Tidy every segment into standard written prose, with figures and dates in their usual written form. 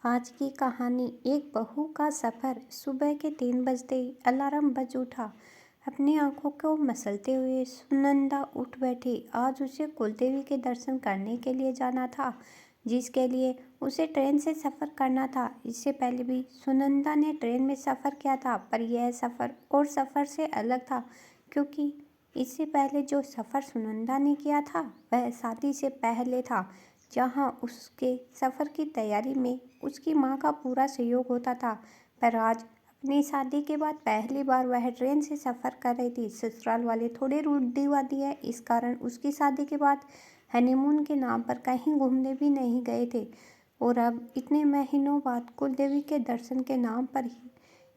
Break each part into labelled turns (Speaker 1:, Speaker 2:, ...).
Speaker 1: आज की कहानी एक बहू का सफ़र। सुबह के 3 बजते ही अलार्म बज उठा। अपनी आंखों को मसलते हुए सुनंदा उठ बैठी। आज उसे कुलदेवी के दर्शन करने के लिए जाना था, जिसके लिए उसे ट्रेन से सफ़र करना था। इससे पहले भी सुनंदा ने ट्रेन में सफ़र किया था, पर यह सफ़र और सफ़र से अलग था, क्योंकि इससे पहले जो सफ़र सुनंदा ने किया था वह शादी से पहले था, जहां उसके सफ़र की तैयारी में उसकी मां का पूरा सहयोग होता था। पर आज अपनी शादी के बाद पहली बार वह ट्रेन से सफ़र कर रही थी। ससुराल वाले थोड़े रूढ़िवादी है, इस कारण उसकी शादी के बाद हनीमून के नाम पर कहीं घूमने भी नहीं गए थे, और अब इतने महीनों बाद कुलदेवी के दर्शन के नाम पर ही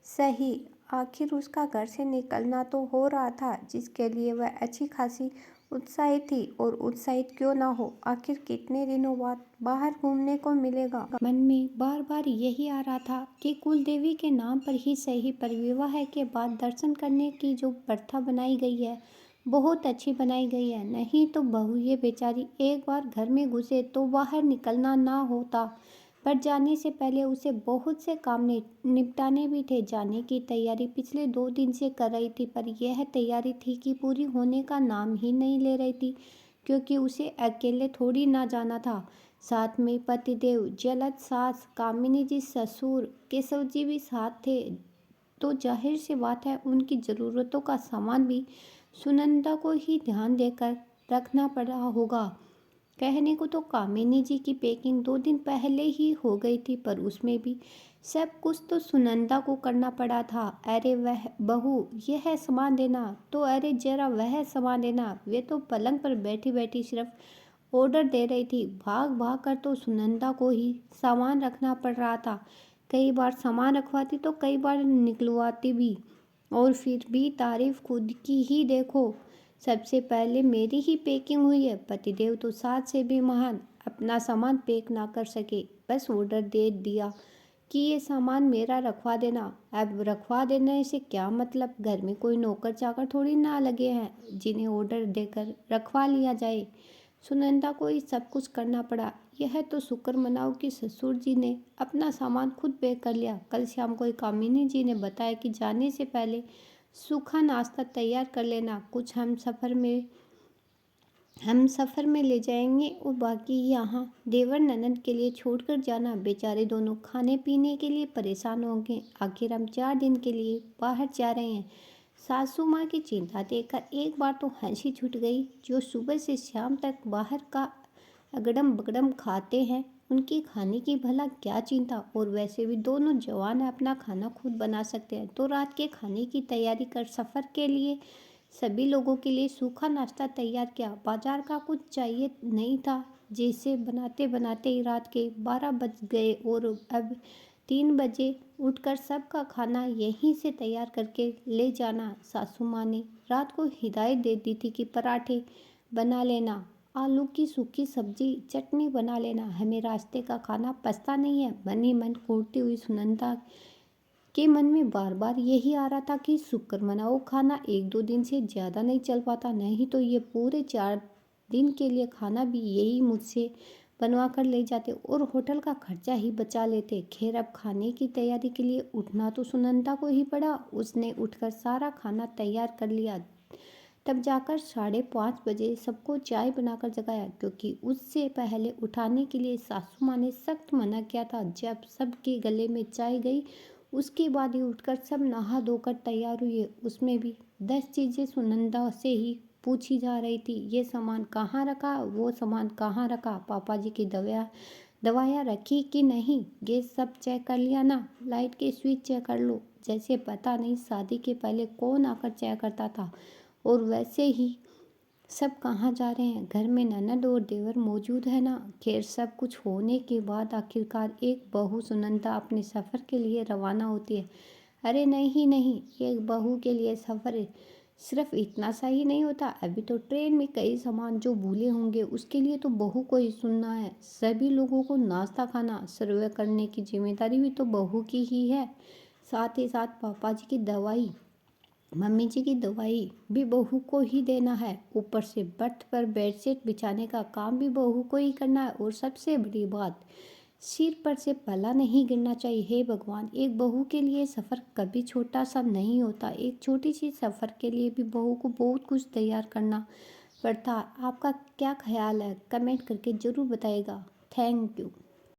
Speaker 1: सही आखिर उसका घर से निकलना तो हो रहा था, जिसके लिए वह अच्छी खासी उत्साहित थी। और उत्साहित क्यों ना हो, आखिर कितने दिनों बाद बाहर घूमने को मिलेगा। मन में बार बार यही आ रहा था कि कुलदेवी के नाम पर ही सही, पर विवाह के बाद दर्शन करने की जो प्रथा बनाई गई है बहुत अच्छी बनाई गई है। नहीं तो बहू ये बेचारी एक बार घर में घुसे तो बाहर निकलना ना होता। पर जाने से पहले उसे बहुत से काम निपटाने भी थे। जाने की तैयारी पिछले 2 दिन से कर रही थी, पर यह तैयारी थी कि पूरी होने का नाम ही नहीं ले रही थी, क्योंकि उसे अकेले थोड़ी ना जाना था। साथ में पतिदेव, जलद सास, कामिनी जी, ससुर केशव जी भी साथ थे। तो जाहिर सी बात है उनकी ज़रूरतों का सामान भी सुनंदा को ही ध्यान देकर रखना पड़ा होगा। कहने को तो कामिनी जी की पैकिंग 2 दिन पहले ही हो गई थी, पर उसमें भी सब कुछ तो सुनंदा को करना पड़ा था। अरे वह बहू यह सामान देना, तो अरे जरा वह सामान देना। वे तो पलंग पर बैठी बैठी सिर्फ ऑर्डर दे रही थी। भाग भाग कर तो सुनंदा को ही सामान रखना पड़ रहा था। कई बार सामान रखवाती तो कई बार निकलवाती भी, और फिर भी तारीफ खुद की ही देखो। सबसे पहले मेरी ही पैकिंग हुई है। पतिदेव तो साथ से भी महान, अपना सामान पैक ना कर सके, बस ऑर्डर दे दिया कि ये सामान मेरा रखवा देना। अब रखवा देने से क्या मतलब, घर में कोई नौकर चाकर थोड़ी ना लगे हैं जिन्हें ऑर्डर देकर रखवा लिया जाए। सुनंदा को ही सब कुछ करना पड़ा। यह तो शुक्र मनाओ कि ससुर जी ने अपना सामान खुद पैक कर लिया। कल शाम को कामिनी जी ने बताया कि जाने से पहले सूखा नाश्ता तैयार कर लेना, कुछ हम सफ़र में ले जाएंगे और बाकी यहाँ देवर ननद के लिए छोड़कर जाना। बेचारे दोनों खाने पीने के लिए परेशान होंगे। आखिर हम 4 दिन के लिए बाहर जा रहे हैं। सासू माँ की चिंता देखकर एक बार तो हंसी छूट गई। जो सुबह से शाम तक बाहर का अगड़म बगड़म खाते हैं, उनकी खाने की भला क्या चिंता। और वैसे भी दोनों जवान अपना खाना खुद बना सकते हैं, तो रात के खाने की तैयारी कर सफ़र के लिए सभी लोगों के लिए सूखा नाश्ता तैयार किया। बाजार का कुछ चाहिए नहीं था, जिसे बनाते बनाते ही रात के 12 बज गए, और अब 3 बजे उठकर सबका खाना यहीं से तैयार करके ले जाना। सासू माँ ने रात को हिदायत दे दी थी कि पराठे बना लेना, आलू की सूखी सब्जी, चटनी बना लेना, हमें रास्ते का खाना पछता नहीं है। मन ही मन कूटती हुई सुनंदा के मन में बार बार यही आ रहा था कि शुक्र मनाओ खाना 1-2 दिन से ज़्यादा नहीं चल पाता, नहीं तो ये पूरे 4 दिन के लिए खाना भी यही मुझसे बनवा कर ले जाते और होटल का खर्चा ही बचा लेते। खैर अब खाने की तैयारी के लिए उठना तो सुनंदा को ही पड़ा। उसने उठकर सारा खाना तैयार कर लिया। तब जाकर 5:30 बजे सबको चाय बनाकर जगाया, क्योंकि उससे पहले उठाने के लिए सासू माँ ने सख्त मना किया था। जब सबके गले में चाय गई, उसके बाद ही उठकर सब नहा धोकर तैयार हुए। उसमें भी 10 चीज़ें सुनंदा से ही पूछी जा रही थी। ये सामान कहाँ रखा, वो सामान कहाँ रखा, पापा जी की दवाइयाँ रखी कि नहीं, गैस सब चेक कर लिया ना, लाइट के स्विच चेक कर लो। जैसे पता नहीं शादी के पहले कौन आकर चेक करता था। और वैसे ही सब कहाँ जा रहे हैं, घर में ननद और देवर मौजूद है ना। खैर सब कुछ होने के बाद आखिरकार एक बहू सुनंदा अपने सफ़र के लिए रवाना होती है। अरे नहीं नहीं, एक बहू के लिए सफ़र सिर्फ इतना सा ही नहीं होता। अभी तो ट्रेन में कई सामान जो भूले होंगे, उसके लिए तो बहू को ही सुनना है। सभी लोगों को नाश्ता खाना सर्व करने की जिम्मेदारी भी तो बहू की ही है। साथ ही साथ पापा जी की दवाई, मम्मी जी की दवाई भी बहू को ही देना है। ऊपर से बर्थ पर बेडशीट बिछाने का काम भी बहू को ही करना है। और सबसे बड़ी बात, सिर पर से पला नहीं गिरना चाहिए। हे भगवान, एक बहू के लिए सफ़र कभी छोटा सा नहीं होता। एक छोटी सी सफ़र के लिए भी बहू को बहुत कुछ तैयार करना पड़ता। आपका क्या ख्याल है? कमेंट करके ज़रूर बताइएगा। Thank you.